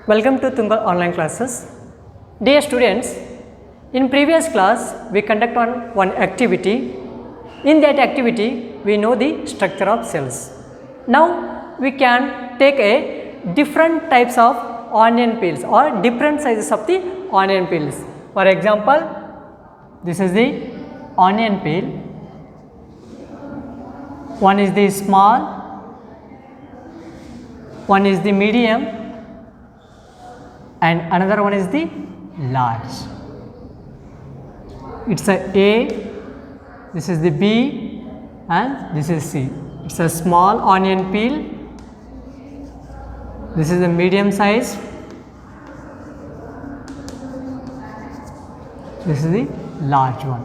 Welcome to Tungal online classes. Dear students, in previous class we conduct one activity. In that activity we know the structure of cells. Now we can take a different types of onion peels or different sizes of the onion peels. For example, this is the onion peel. One is the small, one is the medium, and another one is the large. It's A, this is the B, and this is C. It's a small onion peel. This is the medium size. This is the large one.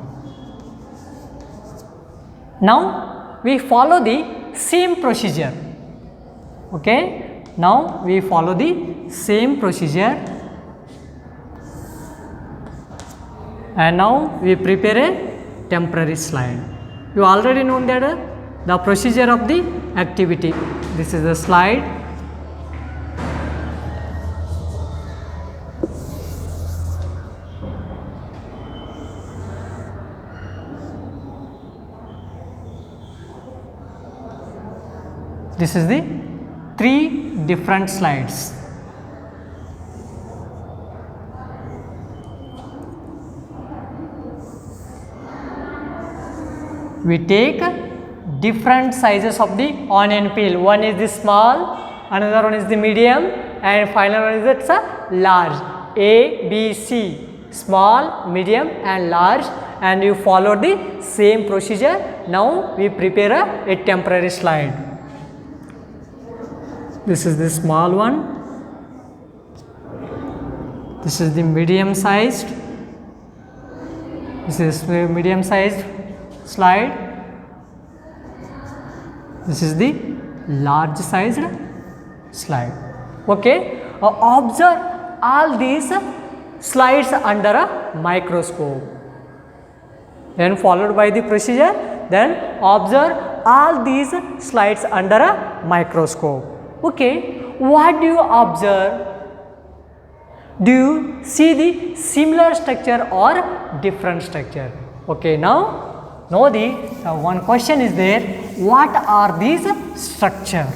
Now we follow the same procedure. Okay. Now we follow the same procedure, and now we prepare a temporary slide. You already know that the procedure of the activity. This is the slide. This is the 3 different slides. We take different sizes of the onion peel. One is the small, another one is the medium, and final one is it's a large. A, B, C. Small, medium, and large. And you follow the same procedure. Now we prepare a temporary slide. This is the small one. This is the medium sized. This is the medium sized slide. This is the large sized slide. Okay. Observe all these slides under a microscope. Then followed by the procedure. Then observe all these slides under a microscope. Okay, what do you observe? Do you see the similar structure or different structure? Okay, now the one question is there. What are these structure?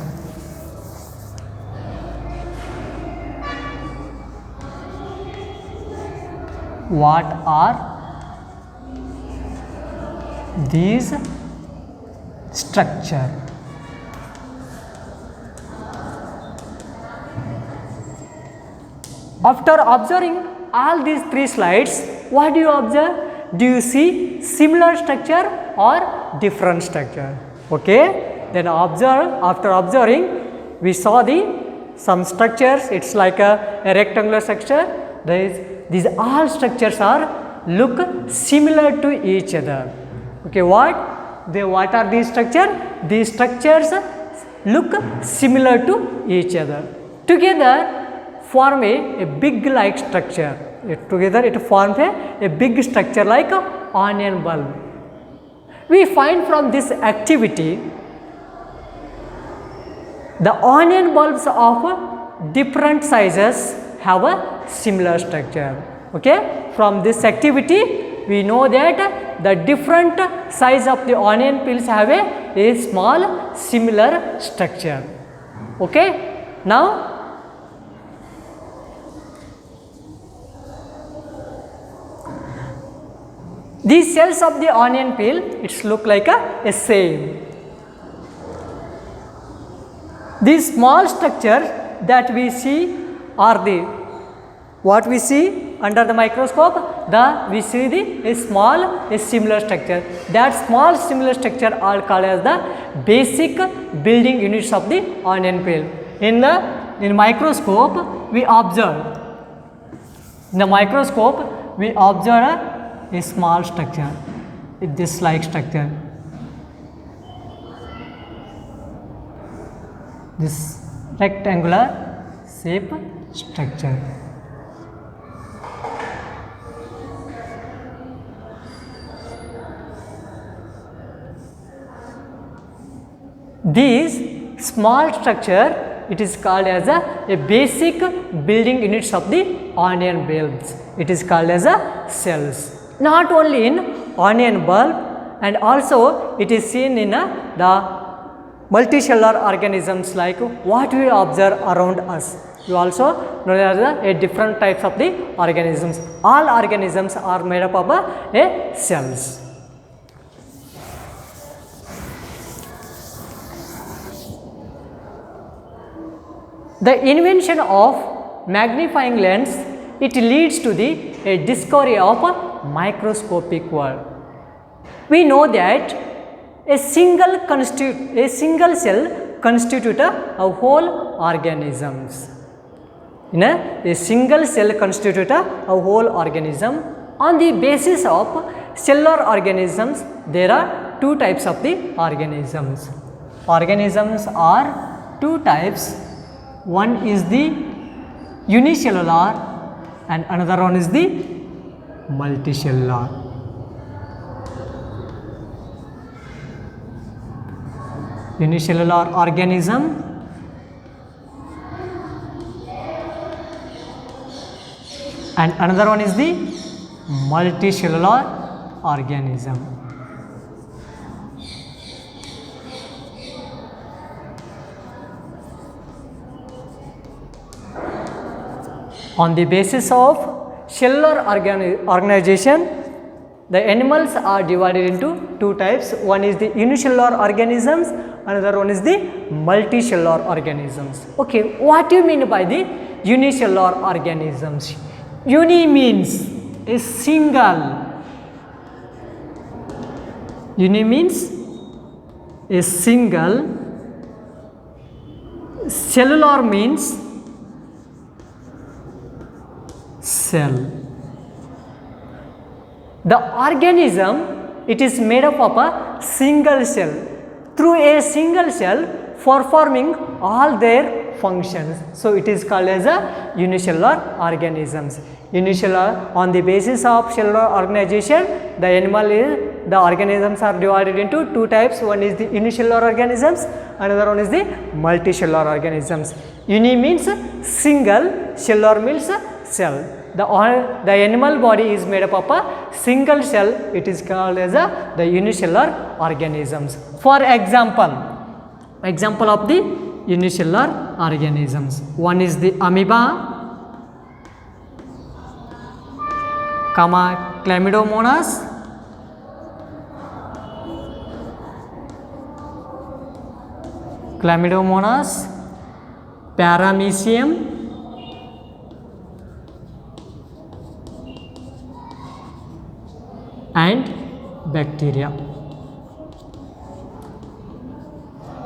What are these structure? After observing all these 3 slides, what do you observe? Do you see similar structure or different structure? Okay. Then observe. After observing, we saw some structures. It's like a rectangular structure. These all structures look similar to each other. Okay. What are these structures? These structures look similar to each other. Together form a big like structure. Together it forms a big structure like a onion bulb. We find from this activity the onion bulbs of different sizes have a similar structure. Okay. From this activity we know that the different size of the onion peels have a small similar structure. Okay. Now these cells of the onion peel, it's look like a same. These small structures that we see are what we see under the microscope. We see a small similar structure. That small similar structure are called as the basic building units of the onion peel. In microscope we observe. In the microscope we observe a small structure, this like structure, this rectangular shape structure. These small structure it is called as a basic building units of the onion bulbs. It is called as a cells. Not only in onion bulb, and also it is seen in the multicellular organisms like what we observe around us. You also know as a different types of the organisms. All organisms are made up of a cells. The invention of magnifying lens, it leads to the discovery of a microscopic world. We know that a single cell constitute a whole organisms. A single cell constitute a whole organism. On the basis of cellular organisms, there are two types of the organisms. Organisms are two types. One is the unicellular and another one is the multicellular. Unicellular organism and another one is the multicellular organism. On the basis of cellular organization, the animals are divided into two types. One is the unicellular organisms, another one is the multicellular organisms. Okay, what do you mean by the unicellular organisms? Uni means a single. Uni means a single. Cellular means cell. The organism, it is made up of a single cell. Through a single cell performing all their functions. So it is called as a unicellular organisms. Unicellular, on the basis of cellular organization, the organisms are divided into two types. One is the unicellular organisms, another one is the multicellular organisms. Uni means single, cellular means cell. The animal body is made up of a single cell. It is called as the unicellular organisms. For example of the unicellular organisms. One is the amoeba, Chlamydomonas, Paramecium, and bacteria.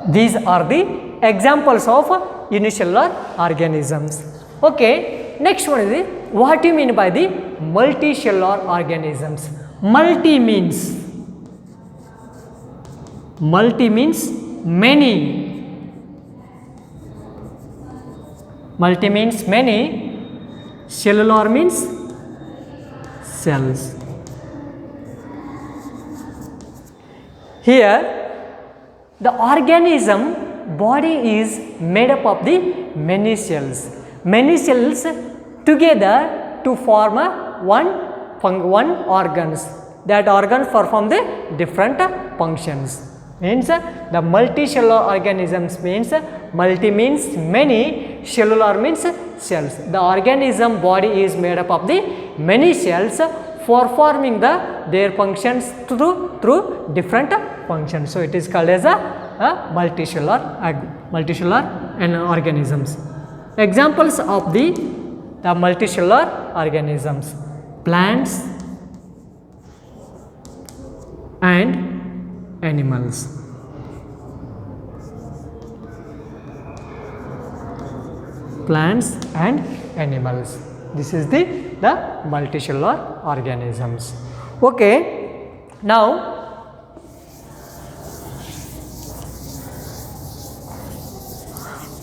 These are the examples of unicellular organisms. Okay, next one is the, what do you mean by the multicellular organisms? Multi means many. Multi means many. Cellular means cells. Here the organism body is made up of the many cells. Many cells together to form one organs. That organs perform the different functions. Means the multicellular organisms means multi means many, cellular means cells. The organism body is made up of the many cells performing their functions through different functions. So it is called as a multicellular organisms. Examples of the multicellular organisms: plants and animals. Plants and animals. This is the multicellular organisms. Okay, now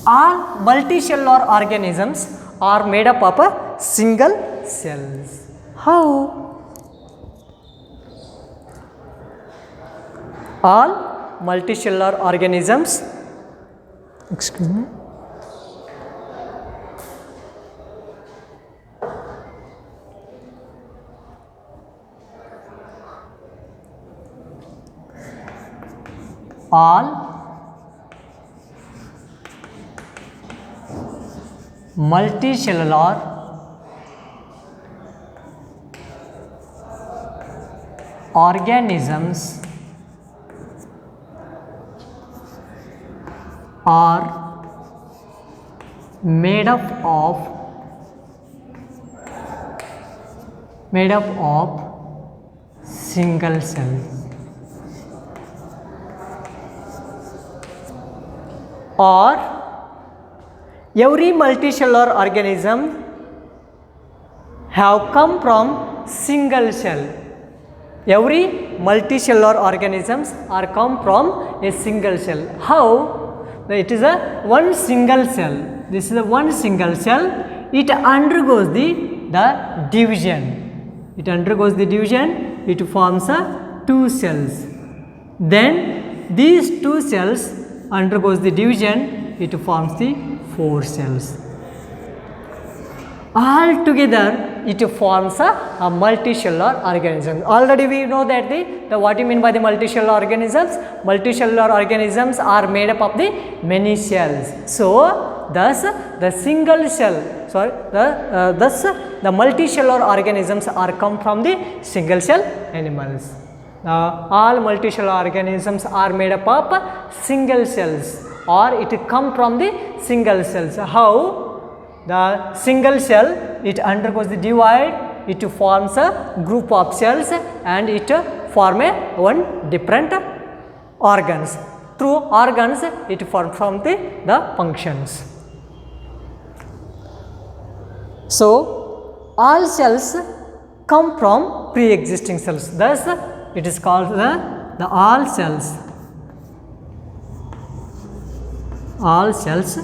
all multicellular organisms are made up of a single cells. How? All multicellular organisms, excuse me, all multicellular organisms are made up of single cells, or every multicellular organism have come from single cell. Every multicellular organisms are come from a single cell. How? It is a one single cell. This is a one single cell. It undergoes the division. It undergoes the division. It forms a two cells. Then these two cells undergoes the division. It forms the four cells. All together it forms a multicellular organism. Already we know that the what you mean by the multicellular organisms. Multicellular organisms are made up of the many cells. So thus the single cell, thus the multicellular organisms are come from the single cell animals. All multicellular organisms are made up of single cells, or it come from the single cells. How? The single cell, it undergoes the divide, it forms a group of cells and it form a one different organs. Through organs it forms from the functions. So all cells come from pre-existing cells. Thus it is called the all cells. All cells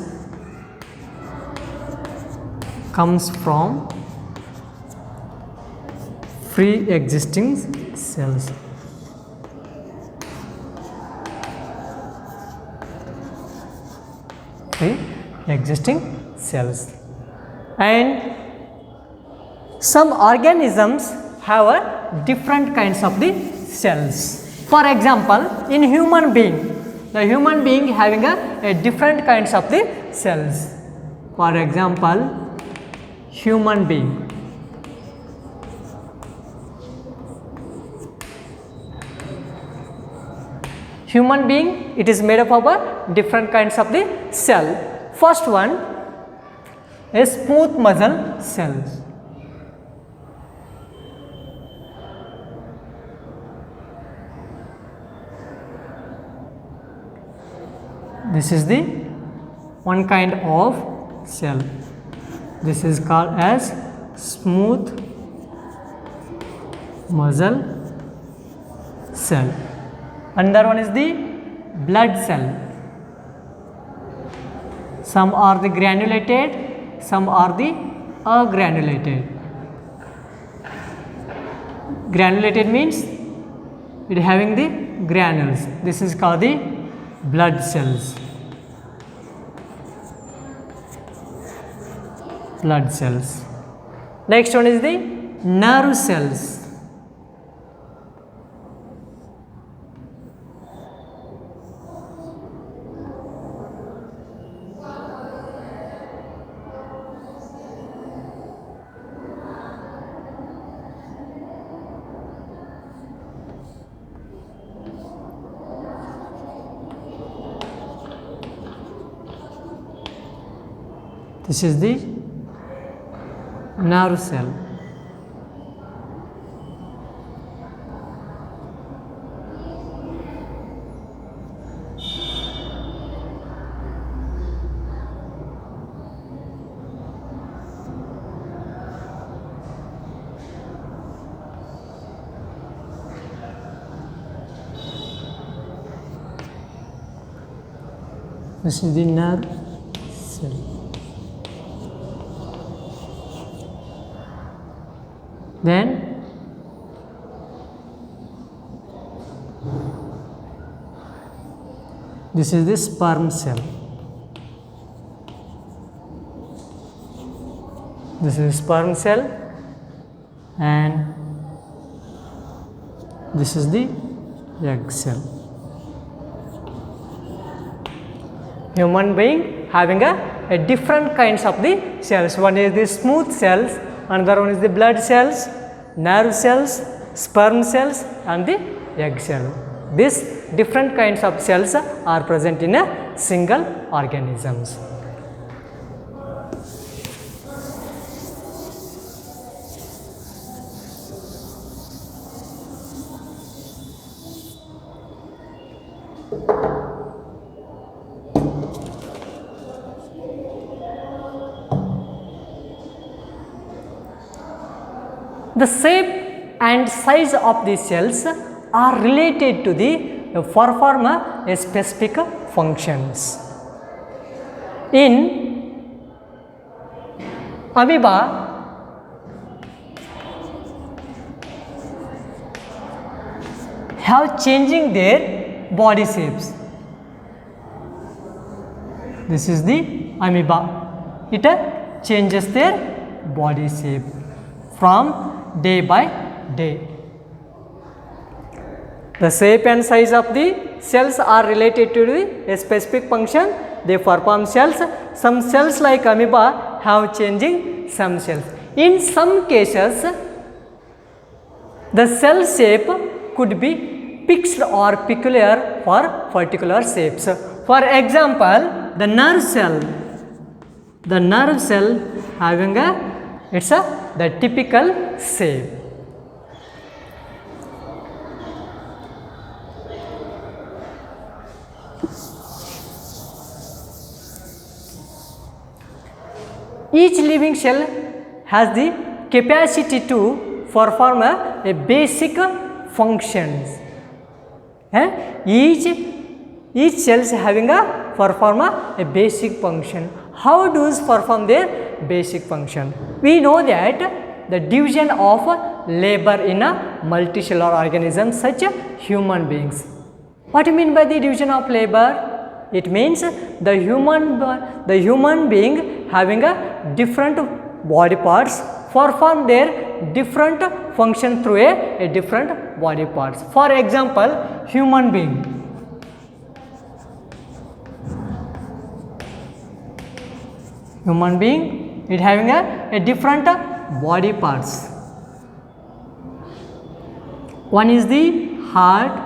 comes from pre-existing cells. Pre-existing cells. And some organisms have a different kinds of the cells. For example, in human being, the human being having a different kinds of the cells. For example, human being. Human being, it is made up of different kinds of the cell. First one is smooth muscle cells. This is the one kind of cell. This is called as smooth muscle cell. Another one is the blood cell. Some are the granulated, some are the agranulated. Granulated means it having the granules. This is called the blood cells. Blood cells. Next one is the nerve cells. This is the nerve cell. This is the nerve cell. Then this is the sperm cell. This is sperm cell, and this is the egg cell. Human being having a different kinds of the cells. One is the smooth cells, another one is the blood cells, nerve cells, sperm cells and the egg cell. These different kinds of cells are present in a single organisms. The shape and size of the cells are related to the perform a specific functions. In amoeba, have changing their body shapes. This is the amoeba. It changes their body shape from day by day. The shape and size of the cells are related to a specific function. They perform cells. Some cells like amoeba have changing some cells. In some cases, the cell shape could be fixed or peculiar for particular shapes. For example, the nerve cell having the typical shape. Each living cell has the capacity to perform a basic functions. Each cell is having a perform a basic function. How does perform their basic function? We know that the division of labor in a multicellular organism such as human beings. What do you mean by the division of labor? It means the human being having a different body parts perform their different function through a different body parts. For example, human being. Human being, it having a different body parts. One is the heart.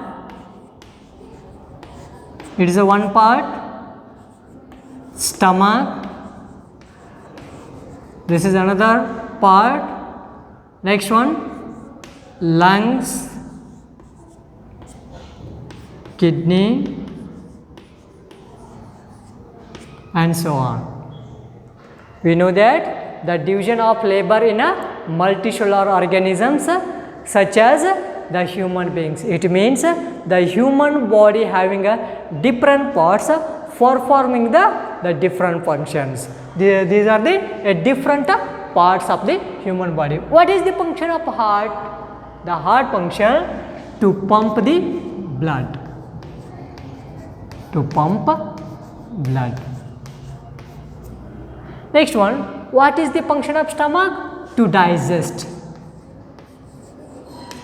It is a one part. Stomach. This is another part. Next one, lungs, kidney, and so on. We know that the division of labor in a multicellular organisms such as the human beings. It means the human body having a different parts performing the different functions. These are the different parts of the human body. What is the function of heart? The heart function to pump the blood. To pump blood. Next one, what is the function of stomach? To digest.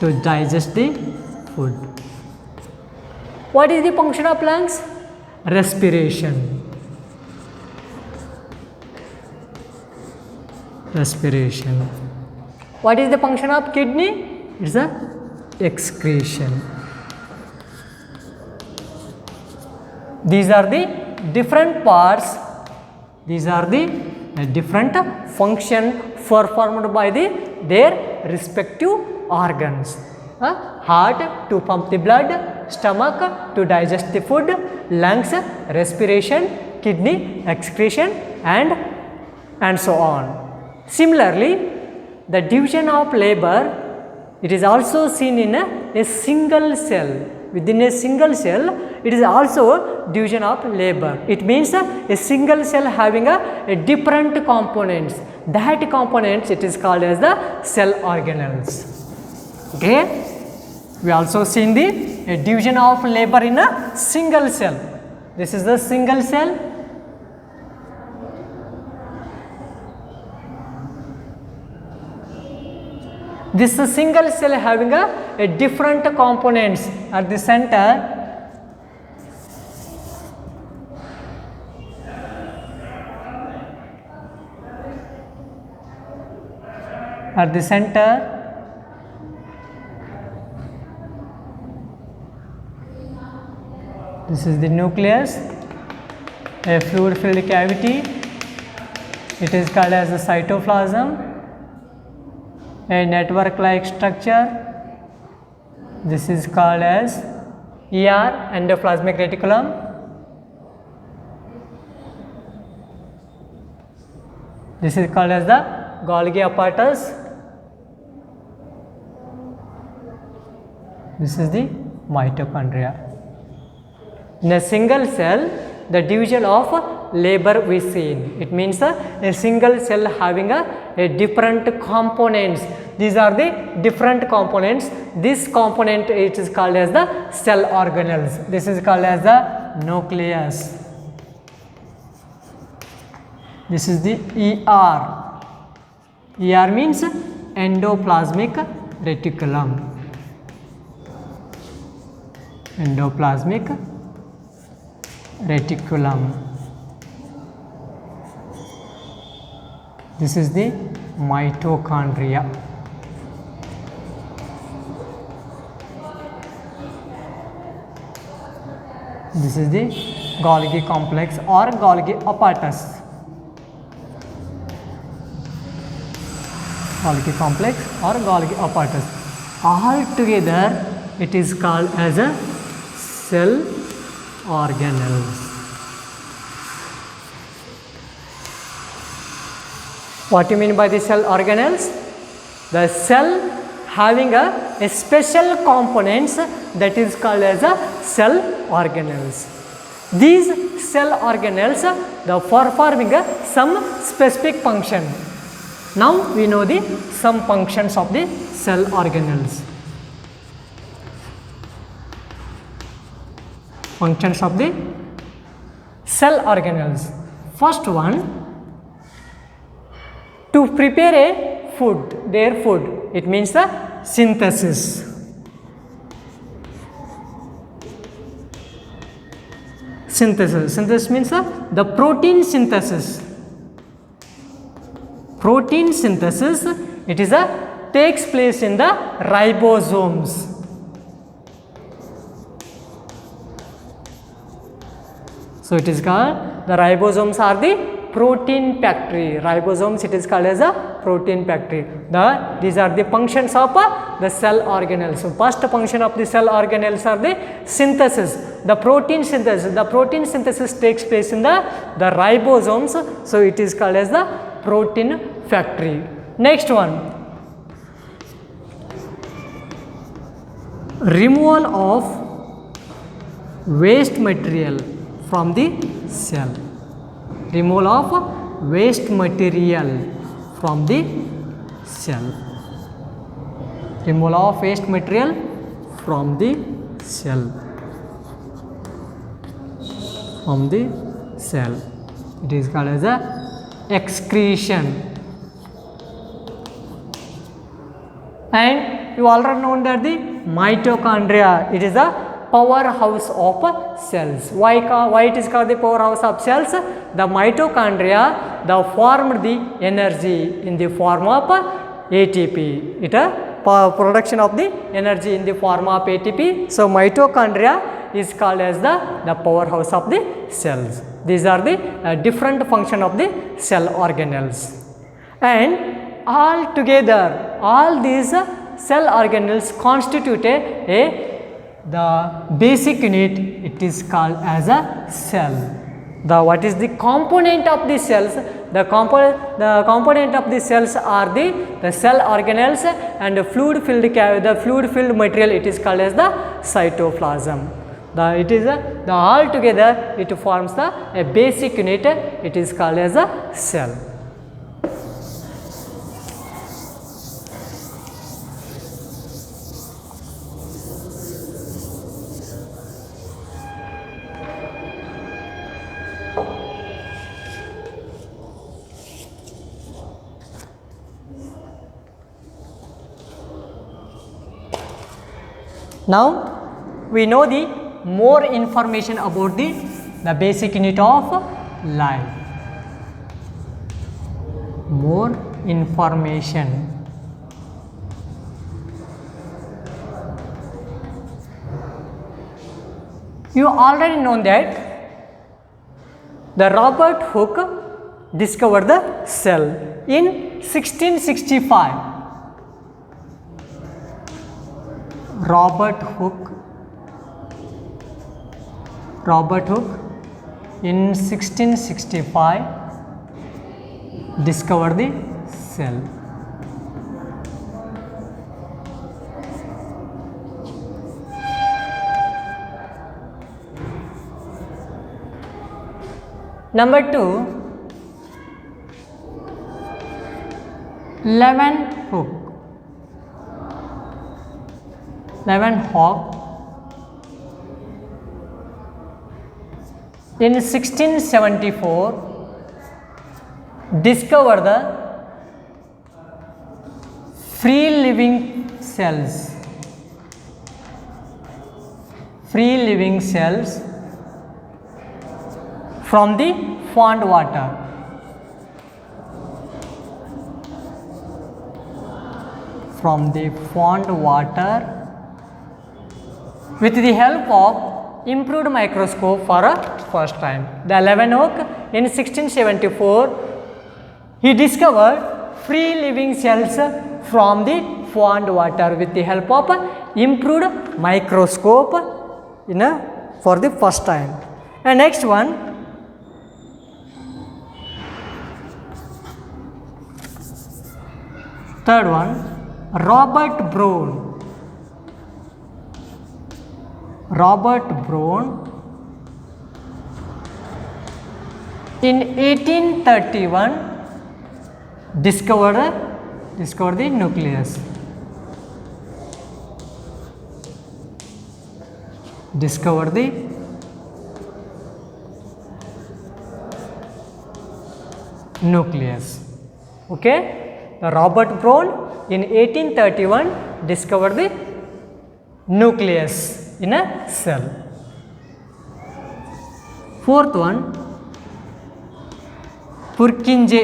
To digest the food. What is the function of lungs? Respiration. Respiration. What is the function of kidney? It's a excretion. These are the different parts. These are the different function performed by their respective organs. Heart to pump the blood, stomach to digest the food, lungs respiration, kidney excretion, and so on. Similarly, the division of labor, it is also seen in a single cell. Within a single cell, it is also division of labor. It means a single cell having a different components. That components it is called as the cell organelles. Okay. We also seen the division of labor in a single cell. This is the single cell. This is a single cell having a different components at the center. at the center, this is the nucleus, a fluid filled cavity, it is called as the cytoplasm, a network like structure, this is called as ER, endoplasmic reticulum. This is called as the Golgi apparatus. This is the mitochondria. In a single cell, the division of labor we seen. It means a single cell having a different components. These are the different components. This component it is called as the cell organelles. This is called as the nucleus. This is the ER. ER means endoplasmic reticulum. Endoplasmic reticulum. This is the mitochondria. This is the Golgi complex or Golgi apparatus. Golgi complex or Golgi apparatus. All together it is called as a cell organelles. What do you mean by the cell organelles? The cell having a special components that is called as a cell organelles. These cell organelles the performing some specific function. Now we know the some functions of the cell organelles. Functions of the cell organelles. First one, to prepare a food, their food, it means the synthesis. Synthesis. Synthesis means the protein synthesis. Protein synthesis, it is takes place in the ribosomes. So it is called, the ribosomes are the protein factory. Ribosomes it is called as a protein factory. These are the functions of the cell organelles. So first function of the cell organelles are the synthesis, the protein synthesis. The protein synthesis takes place in the ribosomes. So it is called as the protein factory. Next one, removal of waste material from the cell. Removal of waste material from the cell. Removal of waste material from the cell. From the cell. It is called as a excretion. And you already know that the mitochondria, it is a powerhouse of cells. Why it is called the powerhouse of cells? The mitochondria, the formed the energy in the form of ATP. It a production of the energy in the form of ATP. So mitochondria is called as the powerhouse of the cells. These are the different function of the cell organelles. And all together, all these cell organelles constitute the basic unit, it is called as a cell. What is the component of the cells? The component of the cells are the cell organelles and the fluid filled material, it is called as the cytoplasm. All together it forms a basic unit, it is called as a cell. Now we know the more information about the basic unit of life. More information You already know that the Robert Hooke discovered the cell in 1665. Robert Hooke in 1665 discovered the cell. Number 2, Leeuwenhoek in 1674 discovered the free living cells from the pond water. With the help of improved microscope for a first time. The Leeuwenhoek in 1674 he discovered free living cells from the pond water with the help of improved microscope for the first time. And next one, third one, Robert Brown in 1831 discovered the nucleus. Okay, the Robert Brown in 1831 discovered the nucleus in a cell. Fourth one, Purkinje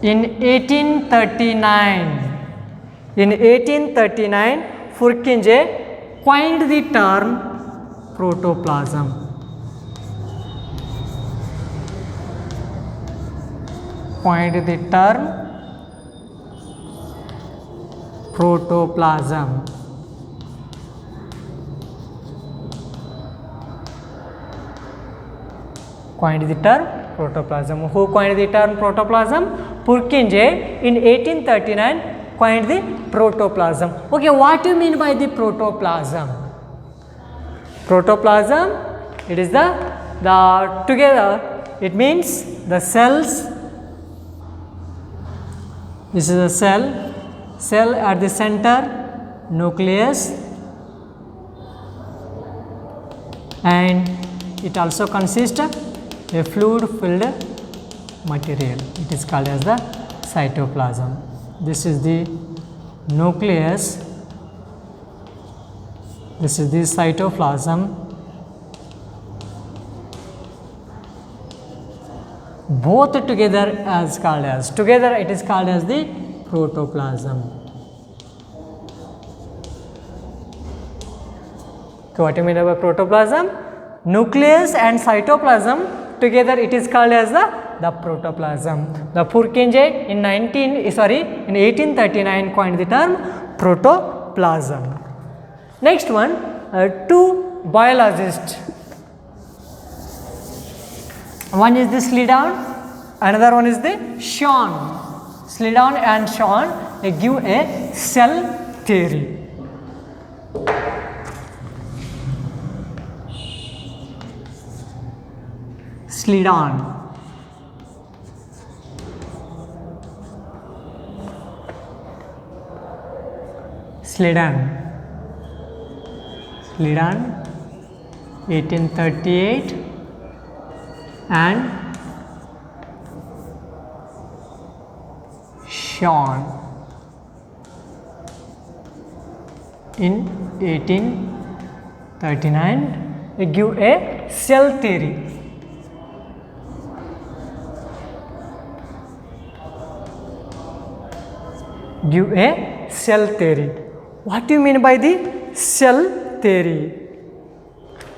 in 1839 Purkinje coined the term protoplasm. Who coined the term protoplasm? Purkinje in 1839 coined the protoplasm. Okay, what do you mean by the protoplasm? Protoplasm, it is the together, it means the cells. This is a cell at the center, nucleus, and it also consists of a fluid filled material. It is called as the cytoplasm. This is the nucleus, this is the cytoplasm. Both together it is called as the protoplasm. So what do you mean by protoplasm? Nucleus and cytoplasm together it is called as the protoplasm. The Purkinje in 1839 coined the term protoplasm. Next one, two biologists. One is the Sledan, another one is the Schwann. Sledan and Schwann, they give a cell theory. Sledan. Sledan 1838 and Schwann in 1839, they give a cell theory. What do you mean by the cell theory.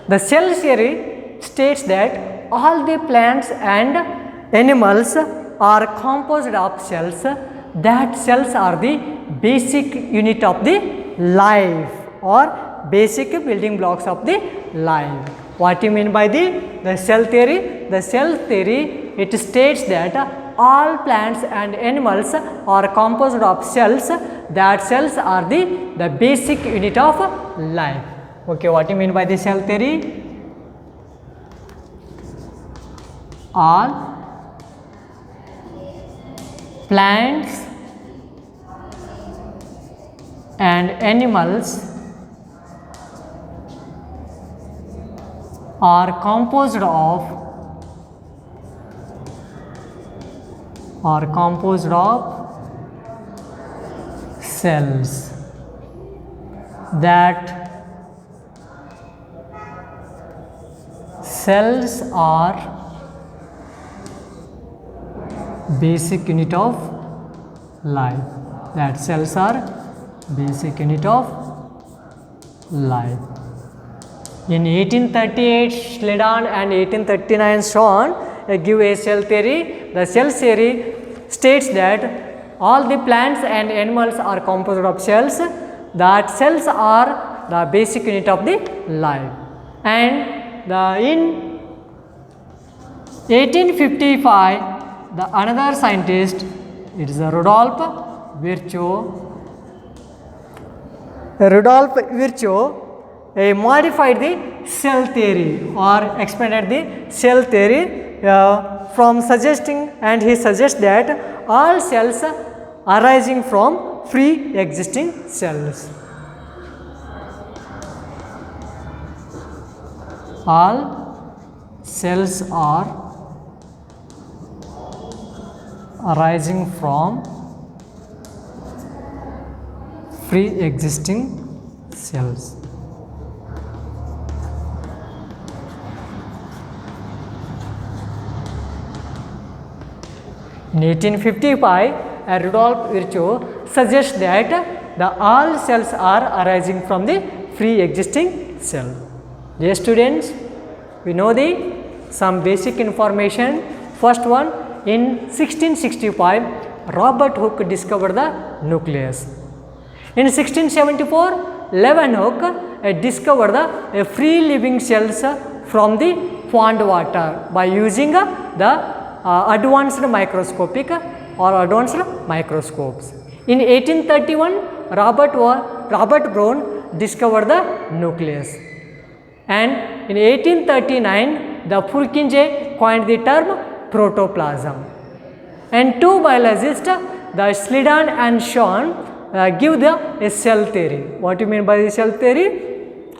The cell theory states that all the plants and animals are composed of cells. That cells are the basic unit of the life or basic building blocks of the life. What do you mean by the cell theory? The cell theory, it states that all plants and animals are composed of cells. That cells are the basic unit of life. Okay, what do you mean by the cell theory? All plants and animals are composed of cells. That cells are basic unit of life. That cells are basic unit of life. In 1838, Schledan and 1839, Schwann give a cell theory. The cell theory states that all the plants and animals are composed of cells. That cells are the basic unit of the life. And in 1855, the another scientist, it is Rudolf Virchow, modified the cell theory or expanded the cell theory from suggesting, and he suggests that all cells arising from free existing cells. All cells are arising from free existing cells. In 1855, Rudolf Virchow suggests that all cells are arising from the free existing cell. Dear students, we know some basic information. First one, in 1665, Robert Hooke discovered the nucleus. In 1674, Leeuwenhoek discovered the free living cells from the pond water by using the advanced microscopic or advanced microscopes. In 1831, Robert Brown discovered the nucleus. And in 1839, the Purkinje coined the term protoplasm. And two biologists, the Schledan and Schwann, give the cell theory. What do you mean by the cell theory?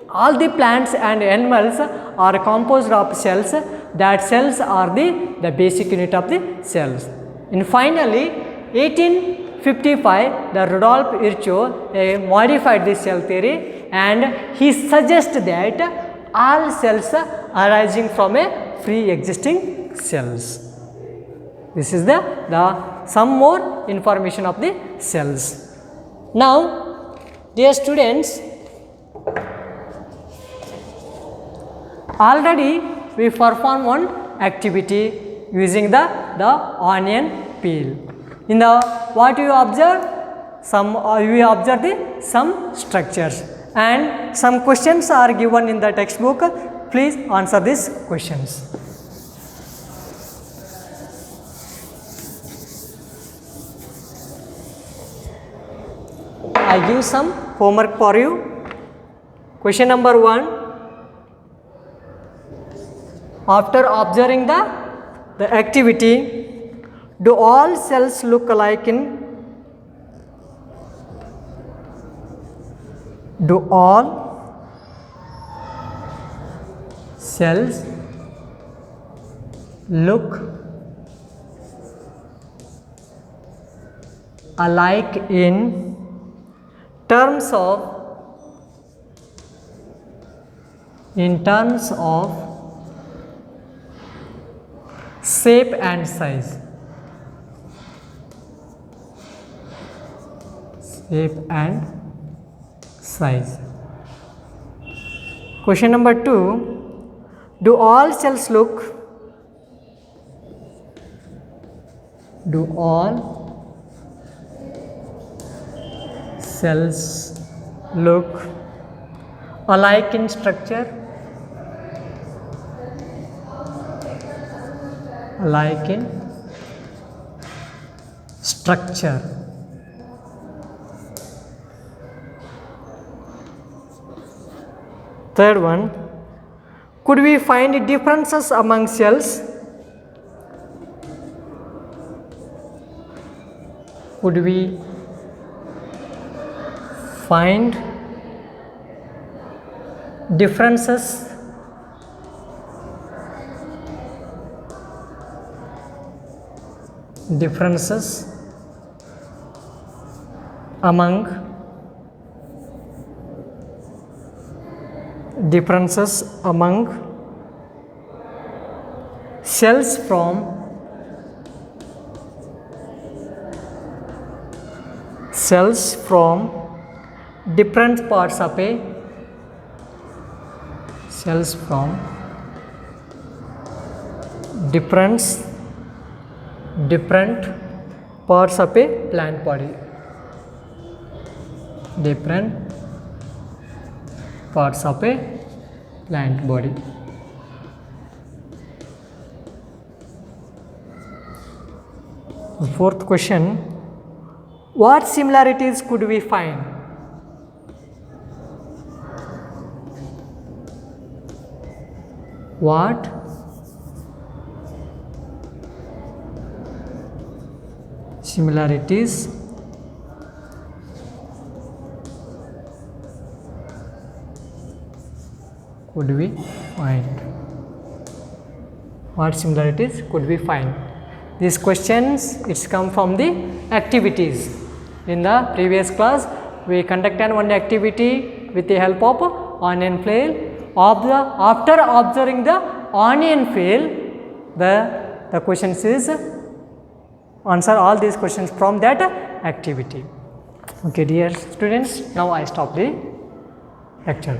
All the plants and animals are composed of cells. That cells are the basic unit of the cells. And finally, 1855, the Rudolf Virchow modified the cell theory, and he suggests that all cells arising from a free existing cells. This is the some more information of the cells. Now, dear students, already we perform one activity using the onion peel. In the what you observe? You observe some structures, and some questions are given in the textbook. Please answer these questions. I give some homework for you. Question number 1. After observing the activity, do all cells look alike in? Do all cells look alike in terms of shape and size? Shape and size. Question number 2. Do all cells look alike in structure? Alike in structure. Third one, could we find differences among cells? Could we find differences among cells from different parts of a different parts of a plant body. Different parts of a plant body. Fourth question, what similarities could we find? What similarities could we find? What similarities could we find? These questions, it's come from the activities. In the previous class, we conducted one activity with the help of onion peel. After observing the onion peel, the questions is answer all these questions from that activity. Okay, dear students, now I stop the lecture.